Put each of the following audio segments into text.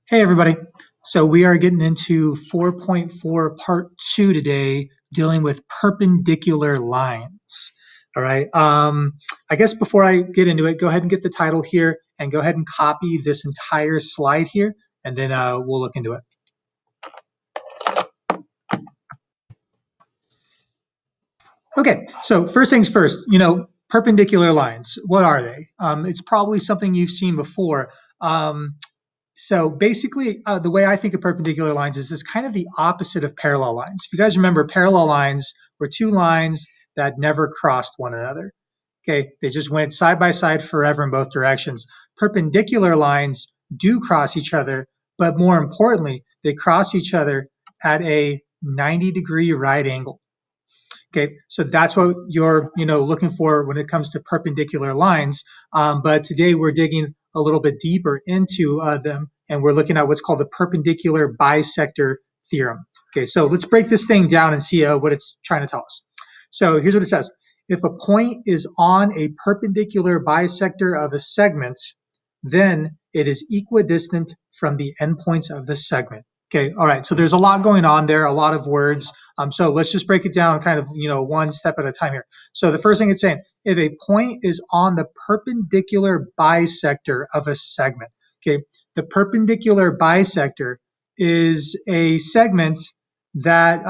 Hey everybody. So we are getting into 4.4 part 2 today, dealing with perpendicular lines. All right. I guess before I get into it, go ahead and get the title here and go ahead and copy this entire slide here, and then we'll look into it. Okay, so first things first, perpendicular lines, what are they? It's probably something you've seen before. So basically, the way I think of perpendicular lines is kind of the opposite of parallel lines. If you guys remember, parallel lines were two lines that never crossed one another. Okay, they just went side by side forever in both directions. Perpendicular lines do cross each other, but more importantly, they cross each other at a 90-degree right angle. Okay, so that's what you're looking for when it comes to perpendicular lines. But today we're digging a little bit deeper into them, and we're looking at what's called the perpendicular bisector theorem. Okay, so let's break this thing down and see what it's trying to tell us. So here's what it says. If a point is on a perpendicular bisector of a segment, then it is equidistant from the endpoints of the segment. Okay, all right, so there's a lot going on there, a lot of words. So let's just break it down kind of, one step at a time here. So the first thing it's saying, if a point is on the perpendicular bisector of a segment, okay, the perpendicular bisector is a segment that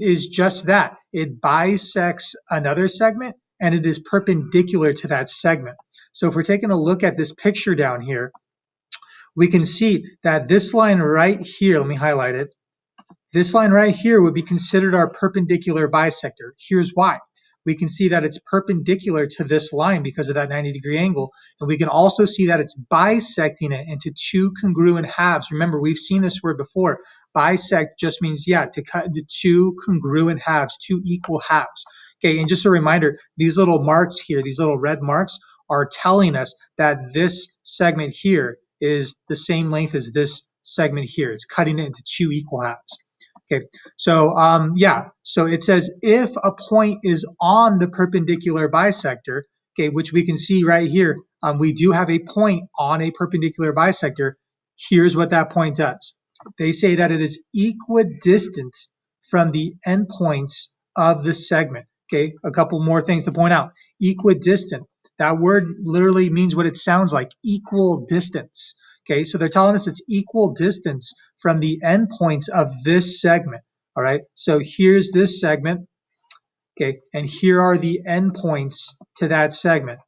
is just that. It bisects another segment and it is perpendicular to that segment. So if we're taking a look at this picture down here, we can see that this line right here, let me highlight it. This line right here would be considered our perpendicular bisector. Here's why. We can see that it's perpendicular to this line because of that 90-degree angle. And we can also see that it's bisecting it into two congruent halves. Remember, we've seen this word before. Bisect just means, to cut into two congruent halves, two equal halves. Okay, and just a reminder, these little marks here, these little red marks are telling us that this segment here is the same length as this segment here. It's cutting it into two equal halves. Okay, so so it says if a point is on the perpendicular bisector, okay, which we can see right here, we do have a point on a perpendicular bisector. Here's what that point does. They say that it is equidistant from the endpoints of the segment. Okay, a couple more things to point out. Equidistant. That word literally means what it sounds like, equal distance. Okay, so they're telling us it's equal distance from the endpoints of this segment. All right, so here's this segment. Okay, and here are the endpoints to that segment.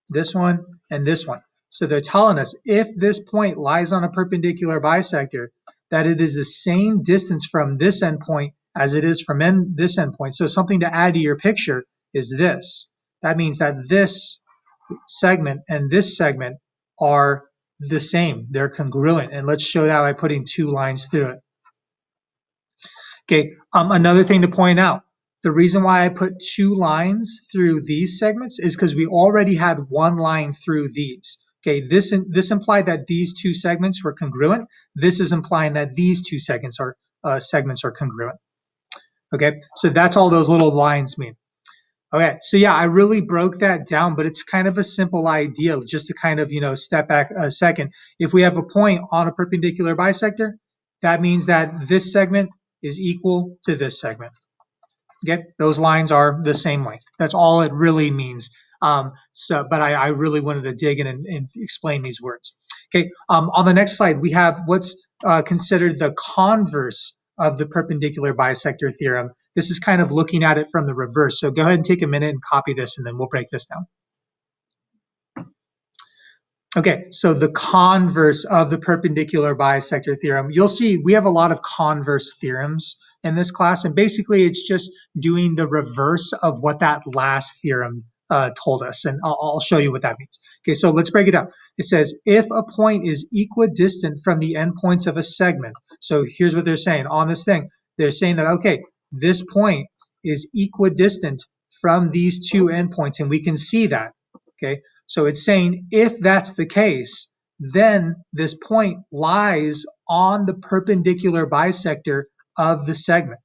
This one and this one. So they're telling us if this point lies on a perpendicular bisector, that it is the same distance from this endpoint as it is from this endpoint. So something to add to your picture is this. That means that this segment and this segment are the same. They're congruent. And let's show that by putting two lines through it. Okay, another thing to point out, the reason why I put two lines through these segments is because we already had one line through these. Okay, this implied that these two segments were congruent. This is implying that these two segments are congruent. Okay, so that's all those little lines mean. Okay, so I really broke that down, but it's kind of a simple idea just to kind of, step back a second. If we have a point on a perpendicular bisector, that means that this segment is equal to this segment. Okay, those lines are the same length. That's all it really means. But I really wanted to dig in and explain these words. Okay, on the next slide, we have what's considered the converse of the perpendicular bisector theorem. This is kind of looking at it from the reverse. So go ahead and take a minute and copy this, and then we'll break this down. Okay, so the converse of the perpendicular bisector theorem. You'll see we have a lot of converse theorems in this class, and basically it's just doing the reverse of what that last theorem told us, and I'll show you what that means. Okay, so let's break it down. It says if a point is equidistant from the endpoints of a segment, so here's what they're saying on this thing. They're saying that, okay, this point is equidistant from these two endpoints, and we can see that, okay? So it's saying if that's the case, then this point lies on the perpendicular bisector of the segment.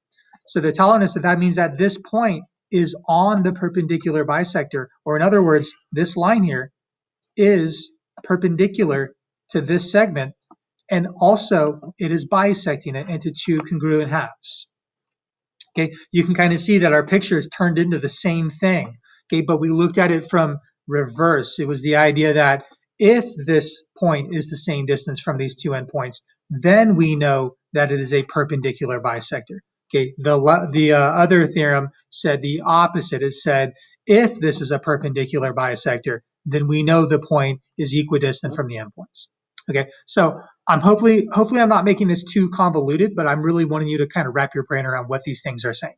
So they're telling us that that means that this point is on the perpendicular bisector, or in other words, this line here is perpendicular to this segment and also it is bisecting it into two congruent halves. Okay, you can kind of see that our picture is turned into the same thing. Okay, but we looked at it from reverse. It was the idea that if this point is the same distance from these two endpoints, then we know that it is a perpendicular bisector. Okay, the other theorem said the opposite. It said if this is a perpendicular bisector, then we know the point is equidistant from the endpoints. Okay, so I'm hopefully I'm not making this too convoluted, but I'm really wanting you to kind of wrap your brain around what these things are saying.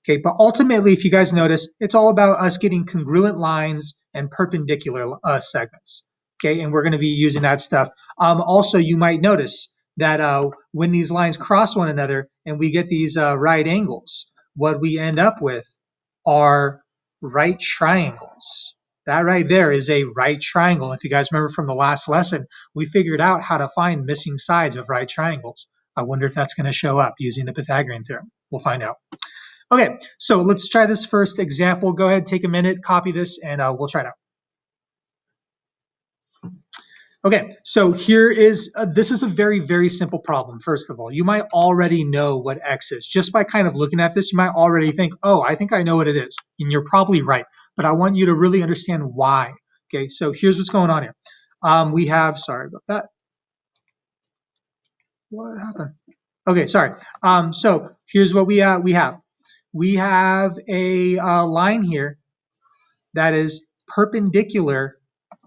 Okay, but ultimately, if you guys notice, it's all about us getting congruent lines and perpendicular segments. Okay, and we're going to be using that stuff. Also, you might notice that when these lines cross one another and we get these right angles, what we end up with are right triangles. That right there is a right triangle. If you guys remember from the last lesson, we figured out how to find missing sides of right triangles. I wonder if that's going to show up using the Pythagorean theorem. We'll find out. Okay, so let's try this first example. Go ahead, take a minute, copy this, and we'll try it out. Okay, so here is, this is a very, very simple problem. First of all, you might already know what x is. Just by kind of looking at this, you might already think, oh, I think I know what it is. And you're probably right, but I want you to really understand why. Okay, so here's what's going on here. We have, sorry about that. What happened? Okay, sorry. So here's what we have. We have a line here that is perpendicular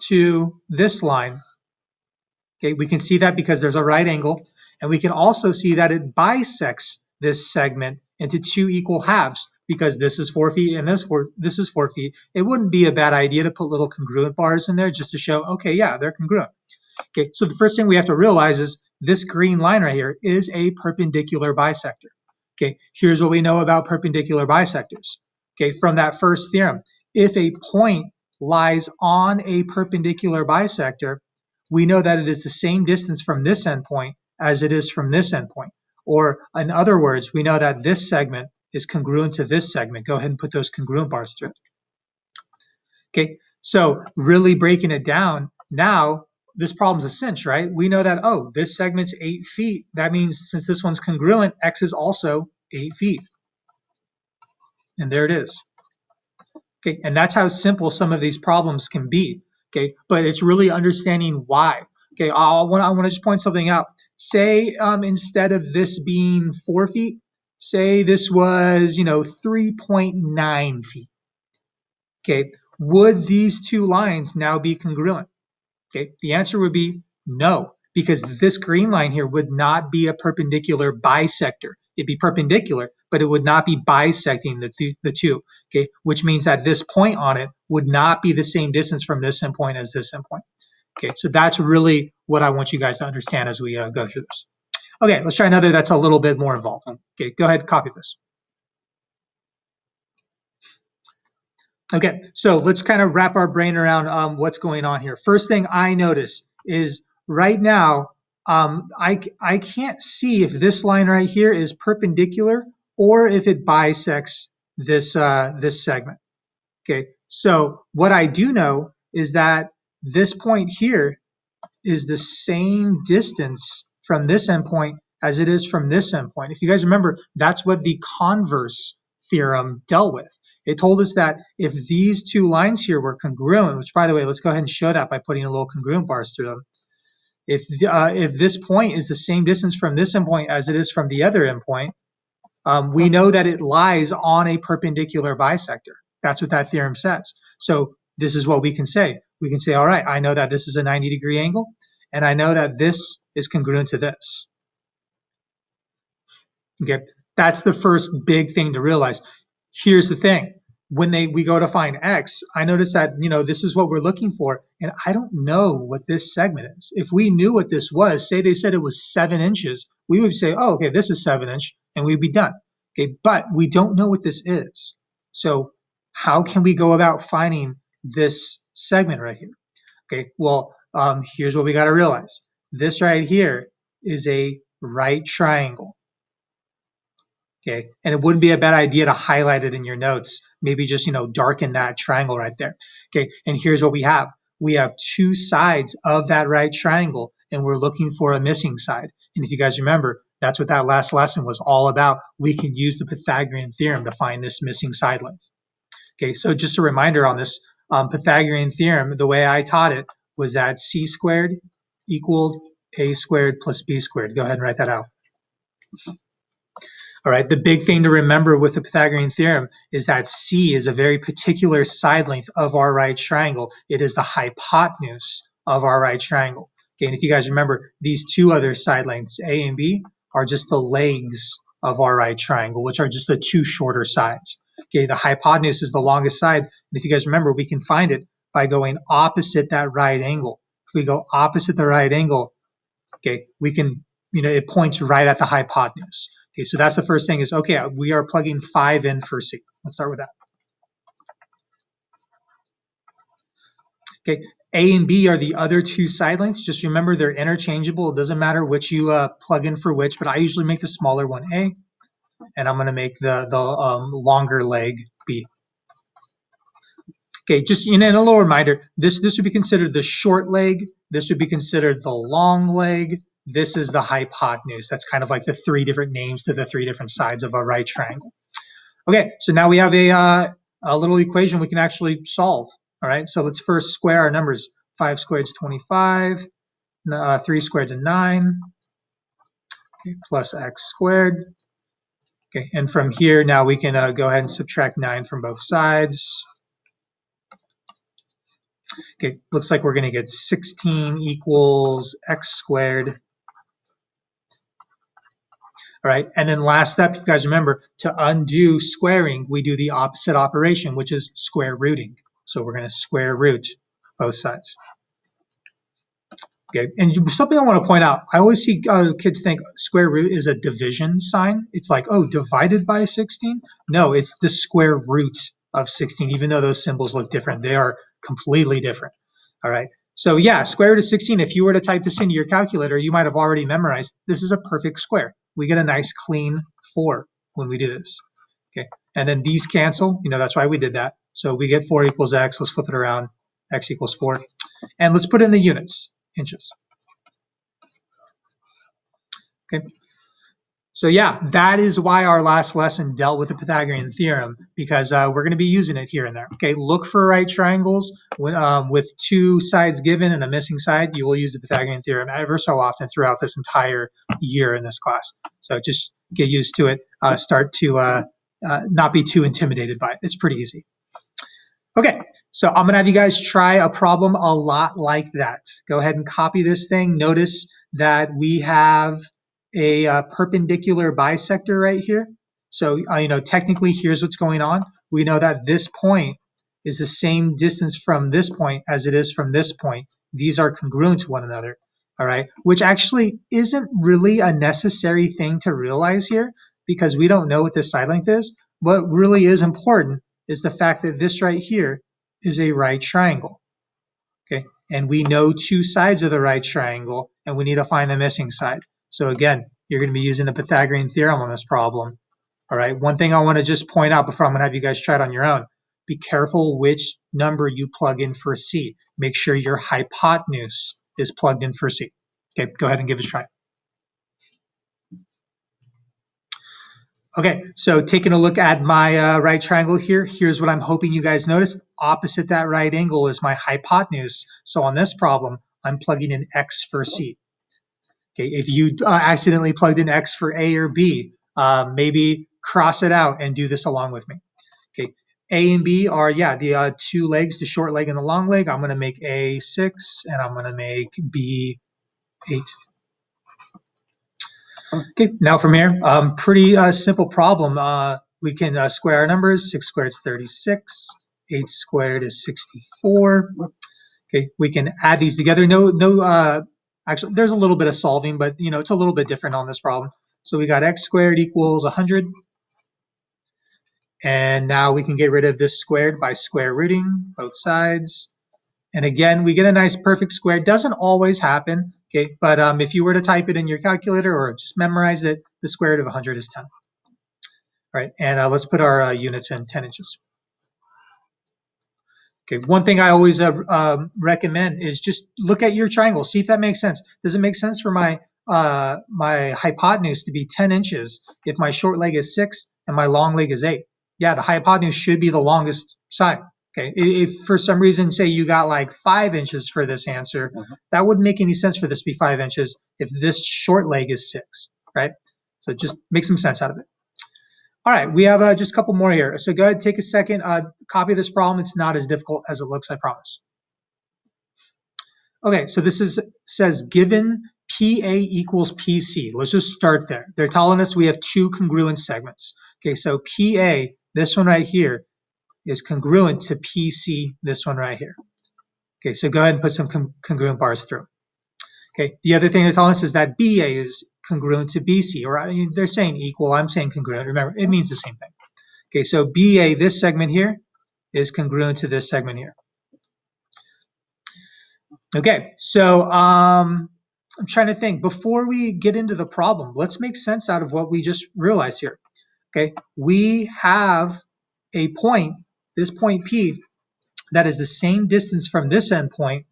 to this line. Okay, we can see that because there's a right angle, and we can also see that it bisects this segment into two equal halves because this is 4 feet and this is 4 feet. It wouldn't be a bad idea to put little congruent bars in there just to show, okay, yeah, they're congruent. Okay, so the first thing we have to realize is this green line right here is a perpendicular bisector. Okay, here's what we know about perpendicular bisectors. Okay, from that first theorem, if a point lies on a perpendicular bisector, we know that it is the same distance from this endpoint as it is from this endpoint. Or in other words, we know that this segment is congruent to this segment. Go ahead and put those congruent bars through it. Okay, so really breaking it down, now this problem's a cinch, right? We know that, oh, this segment's 8 feet. That means since this one's congruent, x is also 8 feet. And there it is. Okay, and that's how simple some of these problems can be. Okay, but it's really understanding why. Okay, I want to just point something out. Say instead of this being 4 feet, say this was 3.9 feet. Okay, would these two lines now be congruent? Okay, the answer would be no, because this green line here would not be a perpendicular bisector. It'd be perpendicular, but it would not be bisecting the two, okay, which means that this point on it would not be the same distance from this endpoint as this endpoint. Okay, so that's really what I want you guys to understand as we go through this. Okay, let's try another that's a little bit more involved. Okay, go ahead, copy this. Okay, so let's kind of wrap our brain around what's going on here. First thing I notice is right now, I can't see if this line right here is perpendicular or if it bisects this segment. Okay, so what I do know is that this point here is the same distance from this endpoint as it is from this endpoint. If you guys remember, that's what the converse theorem dealt with. It told us that if these two lines here were congruent, which by the way, let's go ahead and show that by putting a little congruent bars through them. If this point is the same distance from this endpoint as it is from the other endpoint, we know that it lies on a perpendicular bisector. That's what that theorem says. So this is what we can say. We can say, all right, I know that this is a 90-degree angle, and I know that this is congruent to this. Okay, that's the first big thing to realize. Here's the thing. When we go to find x, I notice that, this is what we're looking for, and I don't know what this segment is. If we knew what this was, say they said it was 7 inches, we would say, oh, okay, this is 7 inch, and we'd be done. Okay, but we don't know what this is. So how can we go about finding this segment right here? Okay, well, here's what we got to realize. This right here is a right triangle. Okay, and it wouldn't be a bad idea to highlight it in your notes. Maybe just, darken that triangle right there. Okay, and here's what we have. We have two sides of that right triangle, and we're looking for a missing side. And if you guys remember, that's what that last lesson was all about. We can use the Pythagorean theorem to find this missing side length. Okay, so just a reminder on this Pythagorean theorem, the way I taught it was that c squared equaled a squared plus b squared. Go ahead and write that out. All right, the big thing to remember with the Pythagorean theorem is that c is a very particular side length of our right triangle. It is the hypotenuse of our right triangle. Okay, and if you guys remember, these two other side lengths, a and b, are just the legs of our right triangle, which are just the two shorter sides. Okay, the hypotenuse is the longest side, and if you guys remember, we can find it by going opposite that right angle. If we go opposite the right angle, okay, we can, it points right at the hypotenuse. Okay, so that's the first thing is, okay, we are plugging 5 in for C. Let's start with that. Okay, A and B are the other two side lengths. Just remember they're interchangeable. It doesn't matter which you plug in for which, but I usually make the smaller one A, and I'm going to make the longer leg B. Okay, just a little reminder, this would be considered the short leg, this would be considered the long leg, this is the hypotenuse. That's kind of like the three different names to the three different sides of a right triangle. Okay, so now we have a little equation we can actually solve. All right, so let's first square our numbers. 5 squared is 25, 3 squared is 9, okay, plus x squared. Okay, and from here now we can go ahead and subtract 9 from both sides. Okay, looks like we're going to get 16 equals x squared. All right, and then last step, if you guys remember, to undo squaring, we do the opposite operation, which is square rooting. So we're going to square root both sides. Okay, and something I want to point out, I always see kids think square root is a division sign. It's like, oh, divided by 16? No, it's the square root of 16, even though those symbols look different. They are completely different. All right, so yeah, square root of 16, if you were to type this into your calculator, you might have already memorized, this is a perfect square. We get a nice clean 4 when we do this. Okay, and then these cancel, that's why we did that. So we get 4 equals x, let's flip it around, x equals 4. And let's put in the units, inches. Okay. So yeah, that is why our last lesson dealt with the Pythagorean theorem, because we're going to be using it here and there. Okay, look for right triangles with two sides given and a missing side. You will use the Pythagorean theorem ever so often throughout this entire year in this class. So just get used to it. Start to not be too intimidated by it. It's pretty easy. Okay, so I'm going to have you guys try a problem a lot like that. Go ahead and copy this thing. Notice that we have a perpendicular bisector right here. So, technically, here's what's going on. We know that this point is the same distance from this point as it is from this point. These are congruent to one another, all right? Which actually isn't really a necessary thing to realize here because we don't know what this side length is. What really is important is the fact that this right here is a right triangle, okay? And we know two sides of the right triangle, and we need to find the missing side. So again, you're going to be using the Pythagorean theorem on this problem. All right, one thing I want to just point out before I'm going to have you guys try it on your own, be careful which number you plug in for C. Make sure your hypotenuse is plugged in for C. Okay, go ahead and give it a try. Okay, so taking a look at my right triangle here, here's what I'm hoping you guys notice. Opposite that right angle is my hypotenuse. So on this problem, I'm plugging in x for C. Okay, if you accidentally plugged in x for A or B, maybe cross it out and do this along with me. Okay, A and B are, the two legs, the short leg and the long leg. I'm going to make A 6 and I'm going to make B 8. Okay, now from here, pretty simple problem. We can square our numbers. 6 squared is 36. 8 squared is 64. Okay, we can add these together. Actually, there's a little bit of solving, but it's a little bit different on this problem. So we got x squared equals 100. And now we can get rid of this squared by square rooting both sides. And again, we get a nice perfect square. It doesn't always happen, okay? But if you were to type it in your calculator or just memorize it, the square root of 100 is 10. All right, and let's put our units in 10 inches. Okay, one thing I always recommend is just look at your triangle, see if that makes sense. Does it make sense for my hypotenuse to be 10 inches if my short leg is 6 and my long leg is 8? Yeah, the hypotenuse should be the longest side. Okay, if for some reason, say you got like 5 inches for this answer, that wouldn't make any sense for this to be 5 inches if this short leg is 6, right? So just make some sense out of it. All right, we have just a couple more here. So go ahead, take a second, copy this problem. It's not as difficult as it looks, I promise. Okay, so says given PA equals PC. Let's just start there. They're telling us we have two congruent segments. Okay, so PA, this one right here, is congruent to PC, this one right here. Okay, so go ahead and put some congruent bars through. Okay, the other thing they're telling us is that BA is congruent to BC, or they're saying equal, I'm saying congruent. Remember, it means the same thing. Okay, so BA, this segment here, is congruent to this segment here. Okay, so I'm trying to think. Before we get into the problem, let's make sense out of what we just realized here. Okay, we have a point, this point P, that is the same distance from this endpoint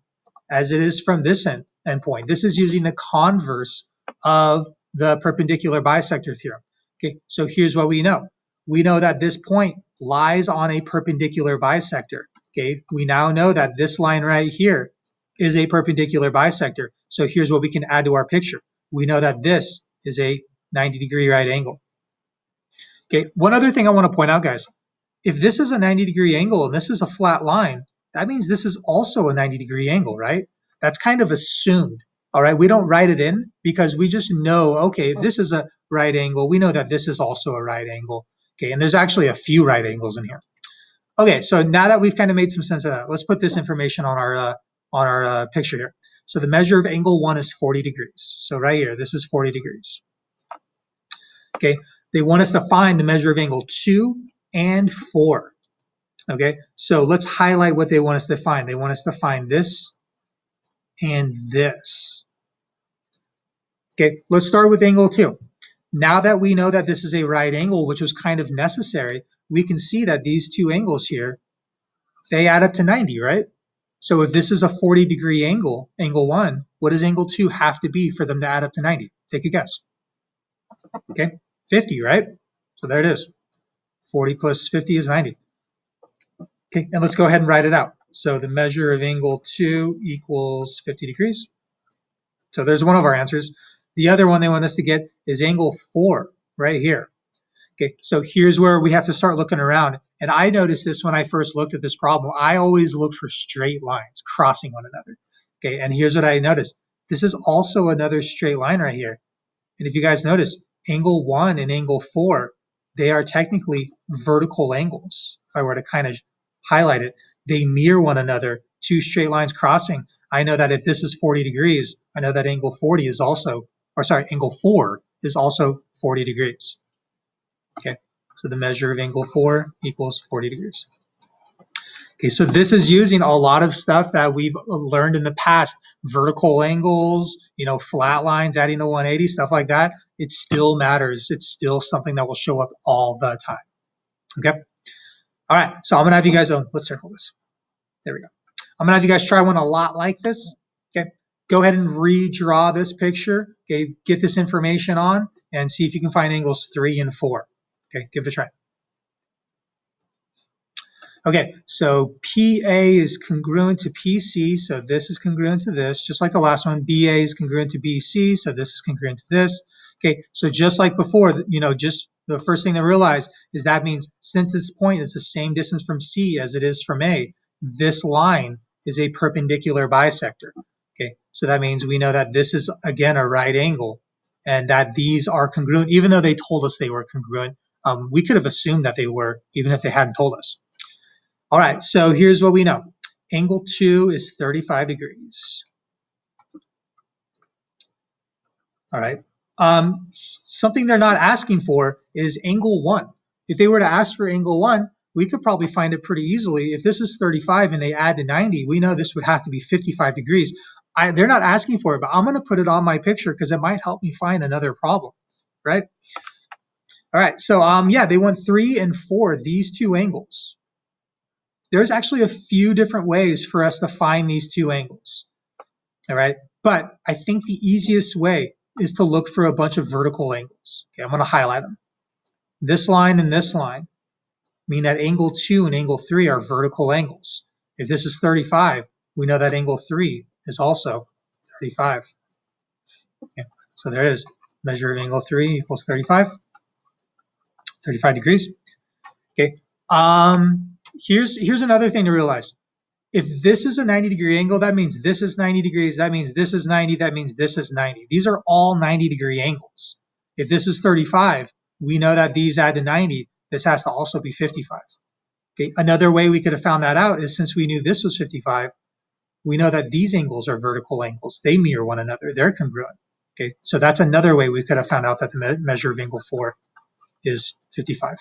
as it is from this endpoint. This is using the converse of the perpendicular bisector theorem. Okay, so here's what we know. We know that this point lies on a perpendicular bisector. Okay, we now know that this line right here is a perpendicular bisector. So here's what we can add to our picture. We know that this is a 90-degree right angle. Okay, one other thing I want to point out, guys. If this is a 90-degree angle and this is a flat line, that means this is also a 90-degree angle, right? That's kind of assumed, all right? We don't write it in because we just know, okay, if this is a right angle, we know that this is also a right angle. Okay, and there's actually a few right angles in here. Okay, so now that we've kind of made some sense of that, let's put this information on our picture here. So the measure of angle 1 is 40 degrees. So right here, this is 40 degrees. Okay, they want us to find the measure of angle 2 and 4. Okay, so let's highlight what they want us to find. They want us to find this and this. Okay, let's start with angle 2. Now that we know that this is a right angle, which was kind of necessary, we can see that these two angles here, they add up to 90, right? So if this is a 40-degree angle, angle 1, what does angle 2 have to be for them to add up to 90? Take a guess. Okay, 50, right? So there it is. 40 plus 50 is 90. Okay, and let's go ahead and write it out. So the measure of angle 2 equals 50 degrees. So there's one of our answers. The other one they want us to get is angle 4 right here. Okay, so here's where we have to start looking around. And I noticed this when I first looked at this problem. I always look for straight lines crossing one another. Okay, and here's what I noticed. This is also another straight line right here. And if you guys notice, angle 1 and angle 4, they are technically vertical angles. If I were to kind of highlight it, they mirror one another, two straight lines crossing. I know that if this is 40 degrees, I know that angle 40 is also, or sorry, angle 4 is also 40 degrees. Okay, so the measure of angle 4 equals 40 degrees. Okay, so this is using a lot of stuff that we've learned in the past, vertical angles, flat lines, adding the 180, stuff like that. It still matters. It's still something that will show up all the time. Okay. All right, so I'm gonna have you guys, let's circle this. There we go. I'm gonna have you guys try one a lot like this. Okay, go ahead and redraw this picture. Okay, get this information on and see if you can find angles 3 and 4. Okay, give it a try. Okay, so PA is congruent to PC, so this is congruent to this, just like the last one. BA is congruent to BC, so this is congruent to this. Okay, so just like before, just the first thing to realize is that means since this point is the same distance from C as it is from A, this line is a perpendicular bisector. Okay, so that means we know that this is, again, a right angle and that these are congruent, even though they told us they were congruent. We could have assumed that they were, even if they hadn't told us. All right, so here's what we know. Angle 2 is 35 degrees. All right. Something they're not asking for is angle 1. If they were to ask for angle 1, we could probably find it pretty easily. If this is 35 and they add to 90, we know this would have to be 55 degrees. They're not asking for it, but I'm going to put it on my picture because it might help me find another problem, right? All right, so yeah, they want 3 and 4, these two angles. there's actually a few different ways for us to find these two angles. All right. But I think the easiest way is to look for a bunch of vertical angles. Okay, I'm going to highlight them. This line and this line mean that angle 2 and angle 3 are vertical angles. If this is 35, we know that angle 3 is also 35. Okay, so there it is. Measure of angle 3 equals 35, 35 degrees. Okay. Here's another thing to realize. If this is a 90-degree angle, that means this is 90 degrees, that means this is 90, that means this is 90. These are all 90-degree angles. If this is 35, we know that these add to 90. This has to also be 55. Okay. Another way we could have found that out is since we knew this was 55, we know that these angles are vertical angles. They mirror one another. They're congruent. Okay. So that's another way we could have found out that the measure of angle 4 is 55.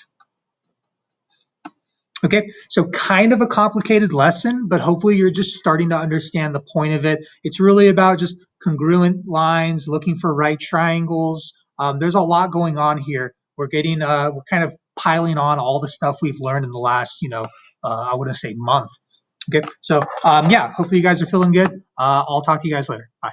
Okay, so kind of a complicated lesson, but hopefully you're just starting to understand the point of it. It's really about just congruent lines, looking for right triangles. There's a lot going on here. We're kind of piling on all the stuff we've learned in the last, I wouldn't say month. Okay, so yeah, hopefully you guys are feeling good. I'll talk to you guys later. Bye.